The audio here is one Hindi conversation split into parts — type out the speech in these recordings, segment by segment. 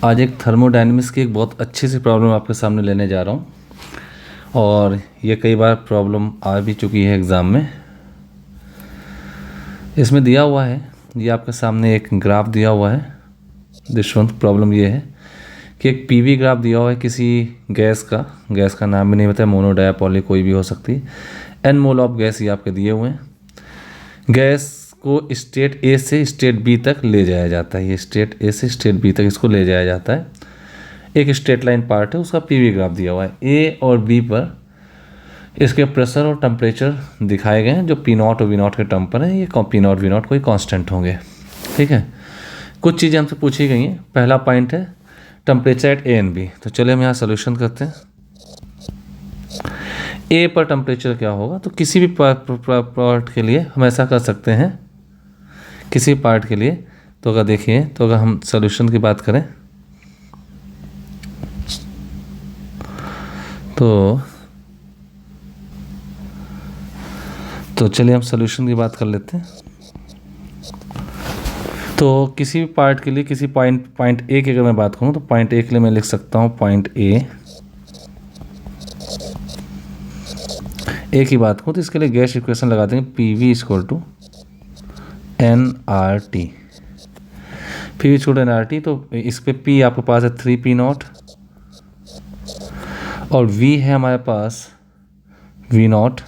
आज एक थर्मोडायनेमिक्स की एक बहुत अच्छी सी प्रॉब्लम आपके सामने लेने जा रहा हूँ और ये कई बार प्रॉब्लम आ भी चुकी है एग्ज़ाम में। इसमें दिया हुआ है, ये आपके सामने एक ग्राफ दिया हुआ है। दुष्यंत प्रॉब्लम ये है कि एक पीवी ग्राफ दिया हुआ है किसी गैस का नाम भी नहीं पता है, मोनो डाई पॉली कोई भी हो सकती है। एन मोल ऑफ गैस ये आपके दिए हुए हैं। गैस को स्टेट ए से स्टेट बी तक ले जाया जाता है। ये स्टेट ए से स्टेट बी तक इसको ले जाया जाता है। एक स्ट्रेट लाइन पार्ट है, उसका पीवी ग्राफ दिया हुआ है। ए और बी पर इसके प्रेशर और टेम्परेचर दिखाए गए हैं जो पी नॉट और वी नॉट के टर्म पर है। ये पी नॉट वी नॉट कोई कांस्टेंट होंगे, ठीक है। कुछ चीज़ें हमसे पूछी गई हैं। पहला पॉइंट है temperature at A and B. तो चलिए हम यहाँ सोल्यूशन करते हैं। ए पर टेम्परेचर क्या होगा, तो किसी भी पार्ट के लिए हम ऐसा कर सकते हैं। किसी पार्ट के लिए तो अगर देखिए, तो अगर हम सोल्यूशन की बात करें तो चलिए हम सोल्यूशन की बात कर लेते हैं। तो किसी भी पार्ट के लिए, किसी पॉइंट ए की अगर मैं बात करूं तो पॉइंट ए के लिए मैं लिख सकता हूं पॉइंट ए की बात करूं तो इसके लिए गैस इक्वेशन लगा देंगे P V equal to N R T. P V equal to N R T. तो इस पे पी आपके पास है 3 पी नॉट और वी है हमारे पास V not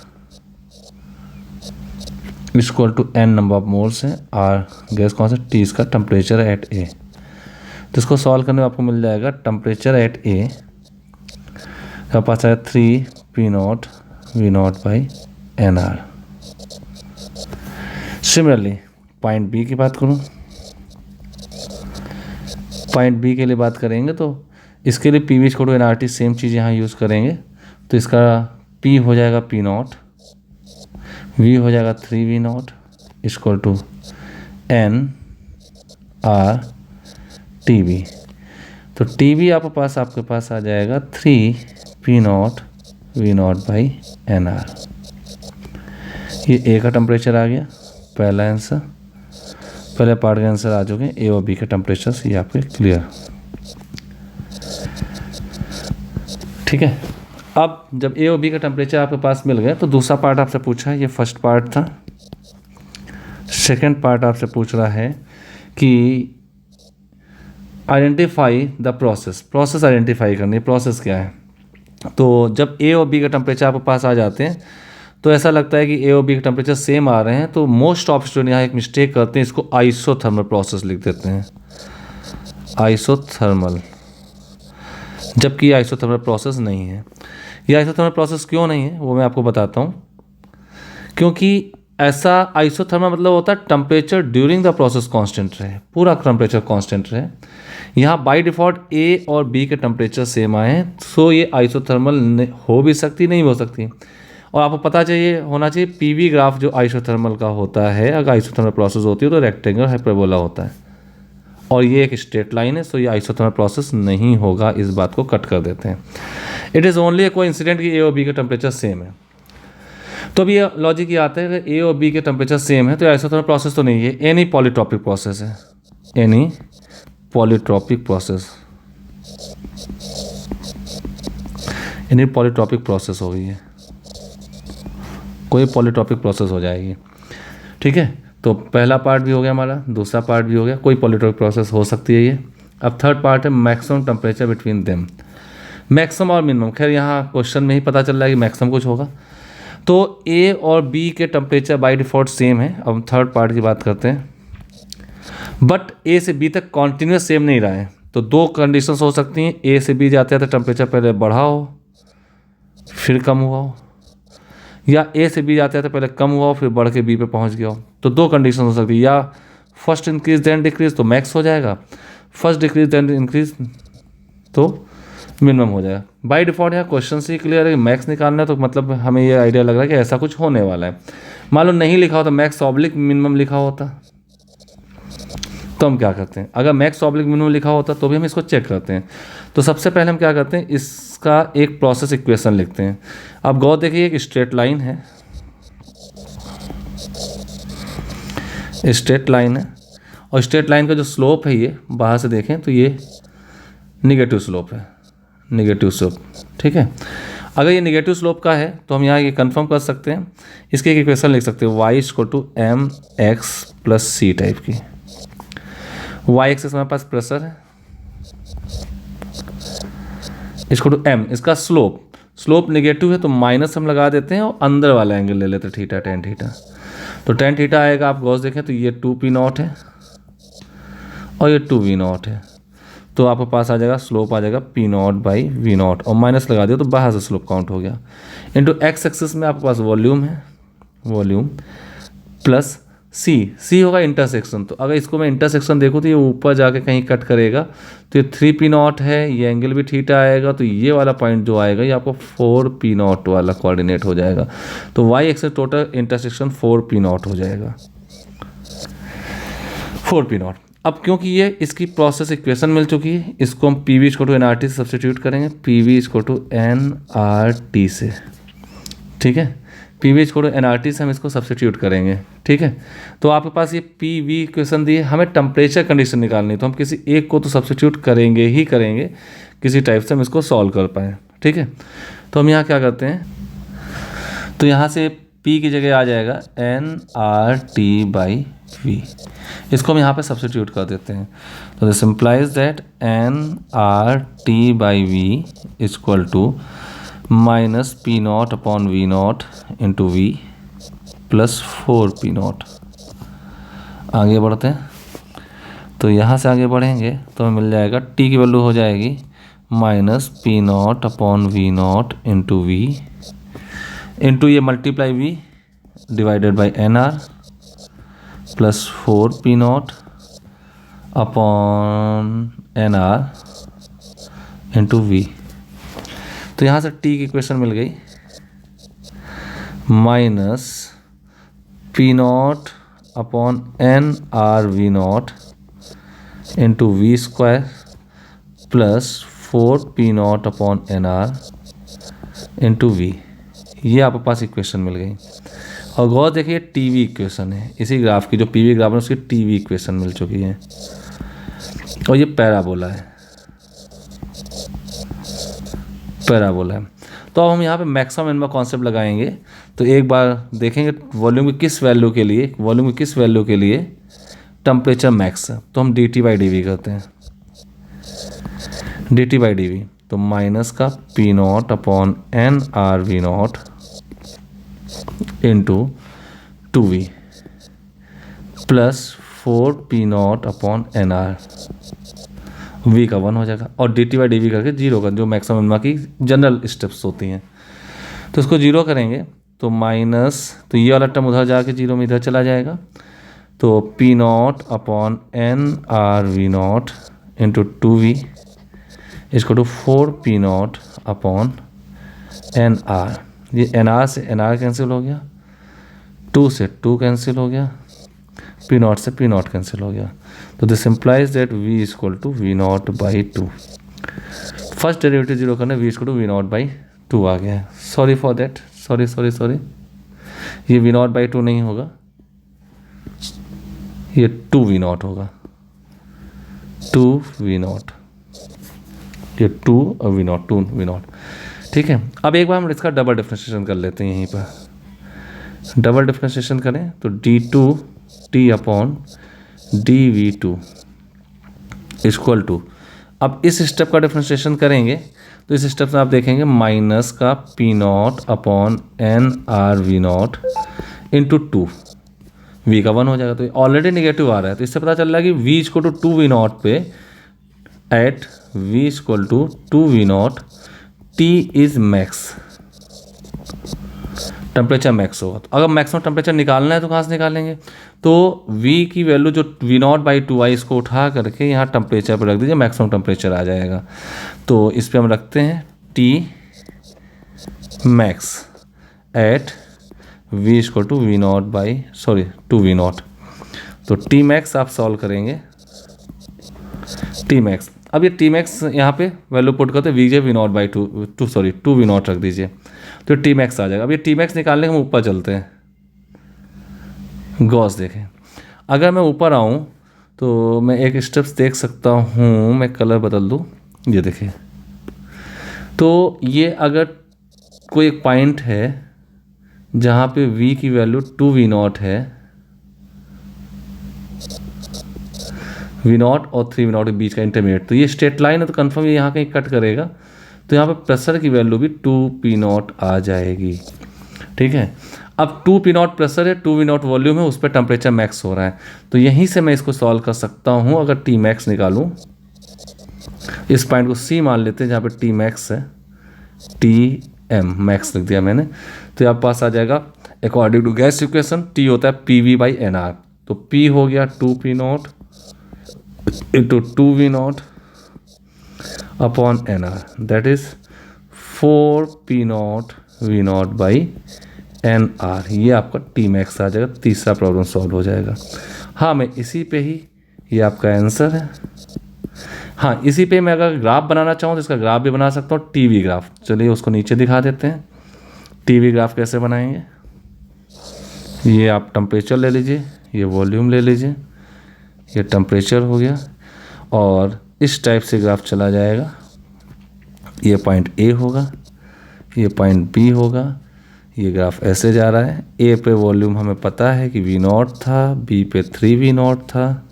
equal to n number of moles है। आर गैस कौन सा, टी इसका टेम्परेचर एट ए। तो इसको सॉल्व करने में आपको मिल जाएगा टेम्परेचर एट ए का पास है 3 P not V not by N R. Similarly point B की बात करूँ, पॉइंट बी के लिए बात करेंगे तो इसके लिए P V equal to N R T same चीज़ यहाँ यूज़ करेंगे। तो इसका पी हो जाएगा पी नॉट, वी हो जाएगा 3 V not equal to N R T V. तो टी वी आपके पास आ जाएगा 3 P not V not by N R. ये ए का टेम्परेचर आ गया, पहला आंसर। पहले पार्ट के आंसर आ चुके हैं। ए और बी के टेम्परेचर ये आपके क्लियर, ठीक है। अब जब ए और बी का टेम्परेचर आपके पास मिल गया तो दूसरा पार्ट आपसे पूछा है, ये फर्स्ट पार्ट था। सेकंड पार्ट आपसे पूछ रहा है कि आइडेंटिफाई द प्रोसेस आइडेंटिफाई करनी है। प्रोसेस क्या है, तो जब ए और बी का टेम्परेचर आपके पास आ जाते हैं तो ऐसा लगता है कि ए और बी के टेम्परेचर सेम आ रहे हैं, तो मोस्ट ऑफ स्टूडेंट यहाँ एक मिस्टेक करते हैं, इसको आइसोथर्मल प्रोसेस लिख देते हैं, आइसोथर्मल, जबकि ये आइसोथर्मल प्रोसेस नहीं है। ये आइसोथर्मल प्रोसेस क्यों नहीं है वो मैं आपको बताता हूँ। क्योंकि ऐसा आइसोथर्मल मतलब होता है temperature during the process constant रहे, पूरा टेम्परेचर कांस्टेंट रहे। यहाँ बाय डिफ़ॉल्ट ए और बी के टेम्परेचर सेम आए हैं, सो ये आइसोथर्मल हो भी सकती, नहीं हो सकती। और आपको पता होना चाहिए पीवी ग्राफ जो आइसोथर्मल का होता है, अगर आइसोथर्मल प्रोसेस होती है तो रेक्टेंगल हाइपरबोला होता है और ये एक स्ट्रेट लाइन है, सो ये आइसोथर्मल प्रोसेस नहीं होगा। इस बात को कट कर देते हैं। It is only A coincident कि ए और बी के टेम्परेचर सेम है। तो अभी लॉजिक ये आता है कि ए और बी के टेम्परेचर सेम है तो आइसोथर्मल प्रोसेस तो नहीं है, एनी पॉलीट्रॉपिक प्रोसेस है, any polytropic process, any polytropic process हो गई है, कोई पॉलीट्रॉपिक प्रोसेस हो जाएगी, ठीक है। तो पहला पार्ट भी हो गया हमारा, दूसरा पार्ट भी हो गया, कोई पॉलीट्रॉपिक प्रोसेस हो सकती है ये। अब थर्ड पार्ट है maximum temperature between them, maximum और मिनिमम। खैर यहाँ क्वेश्चन में ही पता चल रहा है कि मैक्सिमम कुछ होगा। तो ए और बी के टेम्परेचर बाय डिफ़ॉल्ट सेम है। अब थर्ड पार्ट की बात करते हैं, बट ए से बी तक कॉन्टीन्यूस सेम नहीं रहा है। तो दो कंडीशंस हो सकती हैं, ए से बी जाते हैं तो टेम्परेचर पहले बढ़ा हो फिर कम हुआ हो, या ए से बी जाते हैं तो पहले कम हुआ हो फिर बढ़ के बी पे पहुंच गया हो। तो दो कंडीशन हो सकती है, या फर्स्ट इंक्रीज देन डिक्रीज तो मैक्स हो जाएगा, फर्स्ट डिक्रीज देन इंक्रीज तो मिनिमम हो जाएगा। बाय डिफ़ॉल्ट यहाँ क्वेश्चन से ही क्लियर है कि मैक्स निकालना है, तो मतलब हमें ये आइडिया लग रहा है कि ऐसा कुछ होने वाला है। मान लो नहीं लिखा होता, मैक्स ऑब्लिक मिनिमम लिखा होता तो हम क्या करते हैं, अगर मैक्स ऑब्लिक मिनिमम लिखा होता तो भी हम इसको चेक करते हैं। तो सबसे पहले हम क्या करते हैं, इसका एक प्रोसेस इक्वेशन लिखते हैं। अब गौर देखिए, एक स्ट्रेट लाइन है, स्ट्रेट लाइन है और स्ट्रेट लाइन का जो स्लोप है ये बाहर से देखें तो ये निगेटिव स्लोप है, निगेटिव स्लोप, ठीक है। अगर ये निगेटिव स्लोप का है तो हम यहाँ ये कंफर्म कर सकते हैं, इसकी एक इक्वेशन लिख सकते हैं y equal to M X plus C type की। y एक्सिस हमारे पास प्रेशर है, इसको टू एम, इसका स्लोप नेगेटिव है तो माइनस हम लगा देते हैं और अंदर वाला एंगल ले लेते हैं थीटा, टेन थीटा। तो टेन थीटा आएगा, आप गॉस देखें तो ये 2p0 है और ये 2v0 है, तो आपके पास आ जाएगा स्लोप आ जाएगा p0/v0 और माइनस लगा दिया तो बाहर से स्लोप काउंट हो गया। इनटू एक्स एक्सिस में आपके पास वॉल्यूम है, वॉल्यूम प्लस सी होगा इंटरसेक्शन। तो अगर इसको मैं इंटरसेक्शन देखूँ तो ये ऊपर जाके कहीं कट करेगा, तो ये 3p0 है, ये एंगल भी थीटा आएगा, तो ये वाला पॉइंट जो आएगा ये आपको 4p0 वाला कोऑर्डिनेट हो जाएगा। तो y axis total intersection 4p0 हो जाएगा, 4p0। अब क्योंकि ये इसकी प्रोसेस इक्वेशन मिल चुकी है, इसको हम P V equal to N R T से सब्सटीट्यूट करेंगे, P V equal to N R T से, ठीक है। P V equal to N R T से हम इसको सब्सटीट्यूट करेंगे, ठीक है। तो आपके पास ये पी वी इक्वेशन दी है, हमें टेम्परेचर कंडीशन निकालनी है, तो हम किसी एक को तो सब्सटीट्यूट करेंगे ही करेंगे, किसी टाइप से हम इसको सॉल्व कर पाएँ, ठीक है। तो हम यहाँ क्या करते हैं, तो यहाँ से P की जगह आ जाएगा N R T by V, इसको हम यहाँ पे सब्सटीट्यूट कर देते हैं। तो this implies that N R T by V equal to minus p0 upon v0 into V plus 4p0। आगे बढ़ते हैं, तो यहाँ से आगे बढ़ेंगे तो हमें मिल जाएगा t की वैल्यू हो जाएगी minus p0 upon v0 into V into ये multiply V divided by N R plus 4p0 upon N R into V. तो यहाँ से t की इक्वेशन मिल गई minus p0 upon N R v0 into V square plus 4p0 upon N R into V. ये आपके पास इक्वेशन मिल गई। और गौर देखिए टीवी इक्वेशन है, इसी ग्राफ की जो पीवी ग्राफ है उसकी टीवी इक्वेशन मिल चुकी है, और ये पैराबोला है, पैराबोला है। तो अब हम यहाँ पे मैक्सिमम मिनिमम कॉन्सेप्ट लगाएंगे। तो एक बार देखेंगे वॉल्यूम की किस वैल्यू के लिए, वॉल्यूम की किस वैल्यू के लिए टेम्परेचर मैक्स है, तो हम dt/dv करते हैं, dt/dv। तो माइनस का p0 upon N R V not into 2v plus 4p0 upon N R, V का 1 हो जाएगा और dt/dv करके 0 का जो मैक्सिमम मिनिमम की जनरल स्टेप्स होती हैं, तो इसको 0 करेंगे तो माइनस, तो ये वाला टर्म उधर जाके 0 में इधर चला जाएगा, तो p0 upon N R V not into 2v इसको to 4p0 upon N R. ये एन आर से एन आर कैंसिल हो गया, 2 से 2 कैंसिल हो गया, p0 से p0 कैंसिल हो गया। तो this implies that v equal to v0/2। First derivative 0 करने v इक्वल टू v0/2 आ गया है। सॉरी फॉर दैट, सॉरी, ये v0/2 नहीं होगा, ये 2v0 होगा, 2v0, ये 2 और v0, 2v0, ठीक है। अब एक बार हम इसका डबल डिफरेंशिएशन कर लेते हैं, यहीं पर डबल डिफरेंशिएशन करें तो d2t upon dv2 equal to, अब इस स्टेप का डिफरेंशिएशन करेंगे तो इस स्टेप में आप देखेंगे माइनस का p0 upon N R V not into 2, v का 1 हो जाएगा, तो ऑलरेडी नेगेटिव आ रहा है, तो इससे पता चल रहा है कि v इक्वल टू 2v0 पे at v equal to 2v0 T is max, temperature max होगा। तो अगर मैक्सिमम टेम्परेचर निकालना है तो कहाँ से निकालेंगे, तो V की वैल्यू जो v0/2 आई इसको उठा करके यहाँ टेम्परेचर पर रख दीजिए, मैक्सिमम टेम्परेचर आ जाएगा। तो इस पर हम रखते हैं T max at v equal to v0/2v0। तो T मैक्स आप सॉल्व करेंगे, T मैक्स। अब ये टी मैक्स यहाँ पे वैल्यू पुट करते वी जे v0/2 2v0 रख दीजिए, तो टी मैक्स आ जाएगा। अब ये टी मैक्स निकालने के हम ऊपर चलते हैं, गॉस देखें। अगर मैं ऊपर आऊँ तो मैं एक स्टेप्स देख सकता हूँ, मैं कलर बदल दूँ, ये देखिए, तो ये अगर कोई एक पॉइंट है जहाँ पे v की वैल्यू 2v0 है, v0 और 3v0 के बीच का इंटरमीडिएट, तो ये स्ट्रेट लाइन है तो कंफर्म ये यहाँ कहीं कट करेगा, तो यहाँ पे प्रेशर की वैल्यू भी 2p0 आ जाएगी। ठीक है, अब 2p0 प्रेशर है, 2v0 वॉल्यूम है, उस पर टेम्परेचर मैक्स हो रहा है, तो यहीं से मैं इसको सॉल्व कर सकता हूँ। अगर टी मैक्स निकालूँ, इस पॉइंट को C मान लेते हैं जहाँ पे टी मैक्स है, टी एम मैक्स लिख दिया मैंने, तो आपके पास आ जाएगा according to gas equation T होता है PV/NR, तो P हो गया 2p0 इंटू 2v0 अपॉन NR, दैट इज 4p0v0/NR। ये आपका टी मैक्स आ जाएगा, तीसरा प्रॉब्लम सॉल्व हो जाएगा। हाँ, मैं इसी पे ही, ये आपका आंसर है। हाँ, इसी पे मैं अगर ग्राफ बनाना चाहूँ तो इसका ग्राफ भी बना सकता हूँ, टीवी ग्राफ। चलिए उसको नीचे दिखा देते हैं। टीवी ग्राफ कैसे बनाएंगे, ये आप टेम्परेचर ले लीजिए, ये वॉल्यूम ले लीजिए, ये टेम्परेचर हो गया, और इस टाइप से ग्राफ चला जाएगा। ये पॉइंट ए होगा, ये पॉइंट बी होगा, ये ग्राफ ऐसे जा रहा है। ए पे वॉल्यूम हमें पता है कि V0 था, बी पे 3v0 था,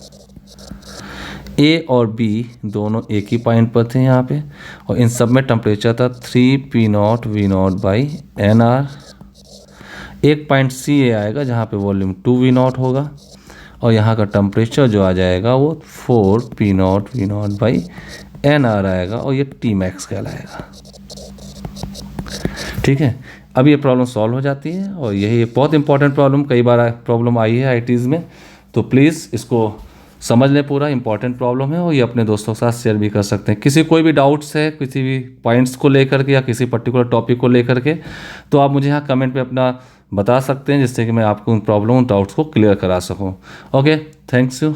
ए और बी दोनों एक ही पॉइंट पर थे यहाँ पे, और इन सब में टेम्परेचर था 3p0v0/NR। एक पॉइंट सी ए आएगा जहाँ पे वॉल्यूम 2v0 होगा, और यहाँ का टेम्परेचर जो आ जाएगा वो 4p0v0/NR आएगा, और ये टी मैक्स कहलाएगा। ठीक है, अब ये प्रॉब्लम सॉल्व हो जाती है, और यही एक बहुत इंपॉर्टेंट प्रॉब्लम, कई बार प्रॉब्लम आई है आईटीज़ में, तो प्लीज़ इसको समझ लें, पूरा इंपॉर्टेंट प्रॉब्लम है, और ये अपने दोस्तों के साथ शेयर भी कर सकते हैं। किसी कोई भी डाउट्स है किसी भी पॉइंट्स को लेकर के या किसी पर्टिकुलर टॉपिक को लेकर के, तो आप मुझे यहाँ कमेंट पे अपना बता सकते हैं, जिससे कि मैं आपको उन प्रॉब्लम डाउट्स को क्लियर करा सकूँ। Okay, thanks you.